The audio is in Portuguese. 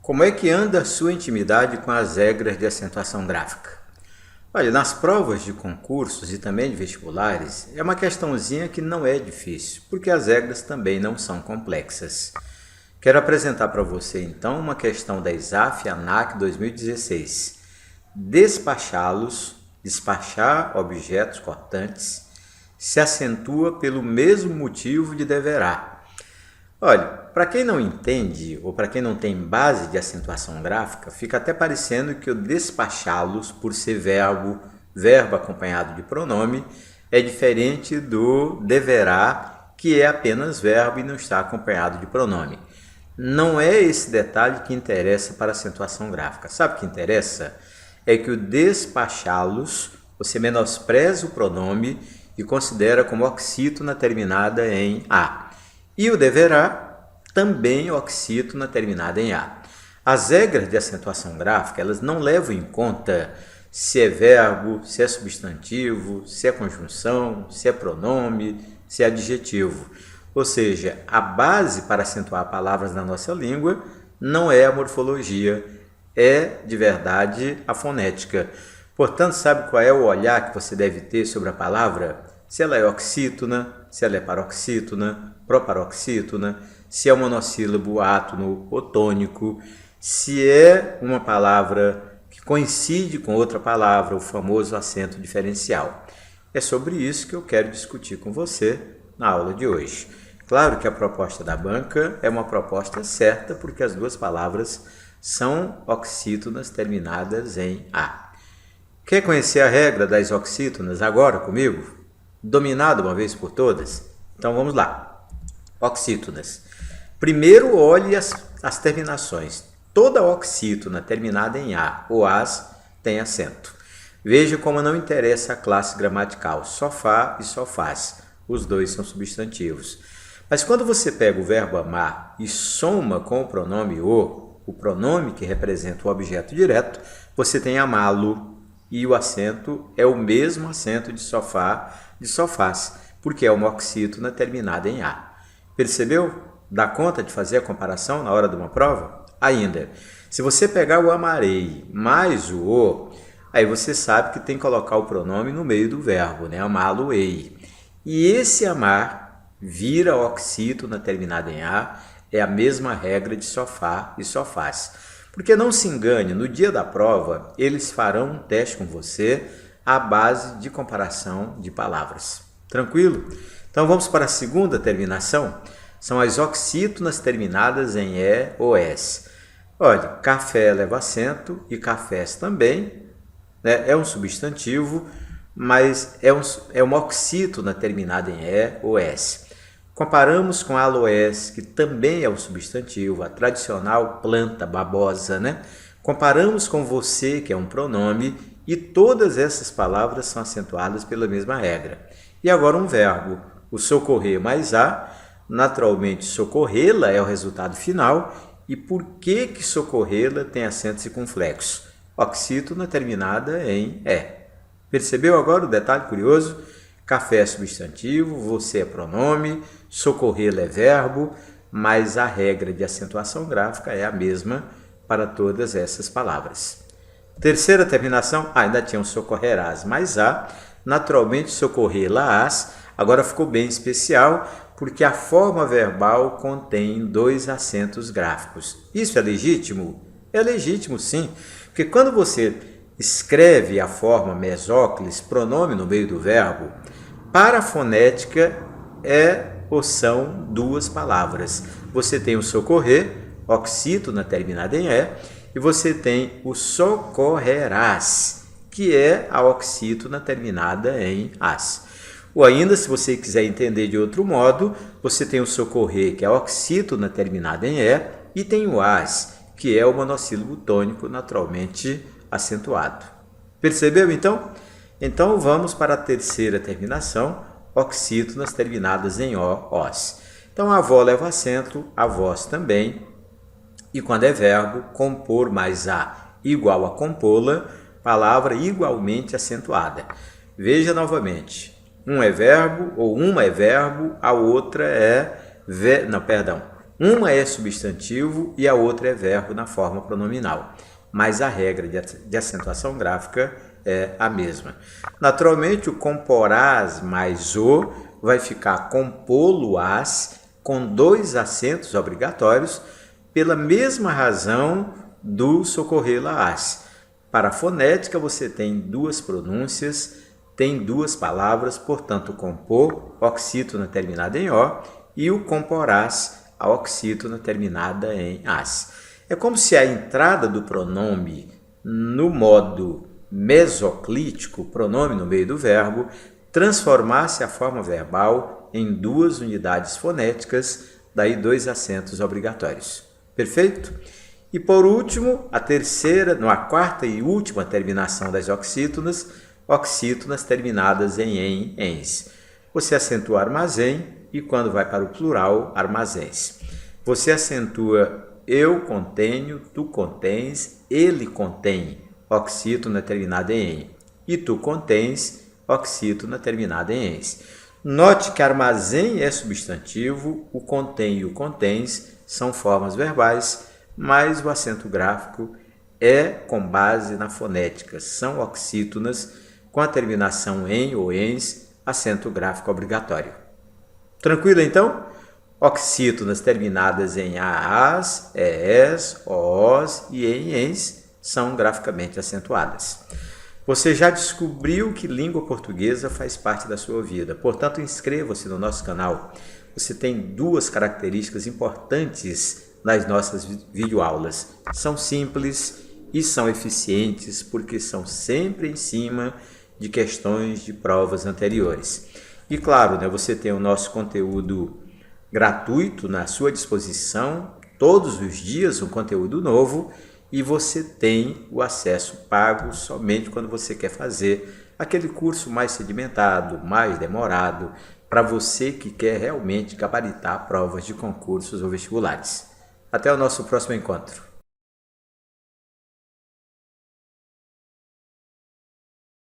Como é que anda a sua intimidade com as regras de acentuação gráfica? Olha, nas provas de concursos e também de vestibulares, é uma questãozinha que não é difícil, porque as regras também não são complexas. Quero apresentar para você então uma questão da ISAF ANAC 2016. Despachar objetos cortantes, se acentua pelo mesmo motivo de deverá. Olha, para quem não entende ou para quem não tem base de acentuação gráfica, fica até parecendo que o despachá-los, por ser verbo acompanhado de pronome, é diferente do deverá, que é apenas verbo e não está acompanhado de pronome. Não é esse detalhe que interessa para a acentuação gráfica. Sabe o que interessa? É que o despachá-los, você menospreza o pronome e considera como oxítona terminada em a. E o deverá, também oxítona terminada em a. As regras de acentuação gráfica, elas não levam em conta se é verbo, se é substantivo, se é conjunção, se é pronome, se é adjetivo. Ou seja, a base para acentuar palavras na nossa língua não é a morfologia, é de verdade a fonética. Portanto, sabe qual é o olhar que você deve ter sobre a palavra? Se ela é oxítona, se ela é paroxítona, proparoxítona, se é um monossílabo átono ou tônico, se é uma palavra que coincide com outra palavra, o famoso acento diferencial. É sobre isso que eu quero discutir com você na aula de hoje. Claro que a proposta da banca é uma proposta certa, porque as duas palavras são oxítonas terminadas em a. Quer conhecer a regra das oxítonas agora comigo? Dominado uma vez por todas? Então vamos lá. Oxítonas. Primeiro olhe as terminações. Toda oxítona terminada em a ou as tem acento. Veja como não interessa a classe gramatical, sofá e sofás. Os dois são substantivos. Mas quando você pega o verbo amar e soma com o pronome o pronome que representa o objeto direto, você tem amá-lo. E o acento é o mesmo acento de sofá, de sofás, porque é uma oxítona terminada em a. Percebeu? Dá conta de fazer a comparação na hora de uma prova? Ainda, se você pegar o amarei mais o, aí você sabe que tem que colocar o pronome no meio do verbo, né? Amá-lo-ei. E esse amar vira oxítona terminada em a, é a mesma regra de sofá e sofás. Porque não se engane, no dia da prova, eles farão um teste com você à base de comparação de palavras. Tranquilo? Então vamos para a segunda terminação. São as oxítonas terminadas em e ou s. Olha, café leva acento e cafés também, né? É um substantivo, mas é uma oxítona terminada em e ou s. Comparamos com aloés, que também é um substantivo, a tradicional planta babosa, né? Comparamos com você, que é um pronome, e todas essas palavras são acentuadas pela mesma regra. E agora um verbo, o socorrer mais a, naturalmente socorrê-la é o resultado final. E por que socorrê-la tem acento circunflexo? Oxítona terminada em e. Percebeu agora o detalhe curioso? Café é substantivo, você é pronome, socorrê-la é verbo, mas a regra de acentuação gráfica é a mesma para todas essas palavras. Terceira terminação, ainda tinha um socorrerás mais a, naturalmente socorrê-la-ás, agora ficou bem especial, porque a forma verbal contém dois acentos gráficos. Isso é legítimo? É legítimo, sim, porque quando você escreve a forma mesóclise, pronome no meio do verbo, para a fonética é ou são duas palavras. Você tem o socorrer, oxítona terminada em e, e você tem o socorrerás, que é a oxítona terminada em as. Ou ainda, se você quiser entender de outro modo, você tem o socorrer, que é a oxítona terminada em e, e tem o as, que é o monossílabo tônico naturalmente acentuado. Percebeu então? Então vamos para a terceira terminação, oxítonas terminadas em o, os. Então a avó leva acento, a voz também, e quando é verbo, compor mais a igual a compô-la, palavra igualmente acentuada. Veja novamente, um é verbo ou uma é verbo, a outra é Uma é substantivo e a outra é verbo na forma pronominal, mas a regra de acentuação gráfica é a mesma. Naturalmente, o comporás mais o vai ficar compô-lo-ás com 2 acentos obrigatórios pela mesma razão do socorrê-la-ás. Para a fonética, você tem 2 pronúncias, tem 2 palavras, portanto, o compor, oxítona terminada em O, e o comporás, a oxítona terminada em ás. É como se a entrada do pronome no modo mesoclítico, pronome no meio do verbo, transformasse a forma verbal em 2 unidades fonéticas, daí 2 acentos obrigatórios. Perfeito? E por último, a quarta e última terminação das oxítonas, oxítonas terminadas em ens. Você acentua armazém e quando vai para o plural, armazéns. Você acentua eu contenho, tu contens, ele contém, oxítona terminada em en. E tu contens, oxítona terminada em ens. Note que armazém é substantivo, o contém e o contens são formas verbais, mas o acento gráfico é com base na fonética. São oxítonas com a terminação em ou ens, acento gráfico obrigatório. Tranquilo então? Oxítonas terminadas em aás, eés, oós e em ens são graficamente acentuadas. Você já descobriu que língua portuguesa faz parte da sua vida, portanto inscreva-se no nosso canal. Você tem 2 características importantes nas nossas videoaulas. São simples e são eficientes porque são sempre em cima de questões de provas anteriores. E claro, você tem o nosso conteúdo gratuito na sua disposição, todos os dias um conteúdo novo, e você tem o acesso pago somente quando você quer fazer aquele curso mais sedimentado, mais demorado, para você que quer realmente gabaritar provas de concursos ou vestibulares. Até o nosso próximo encontro.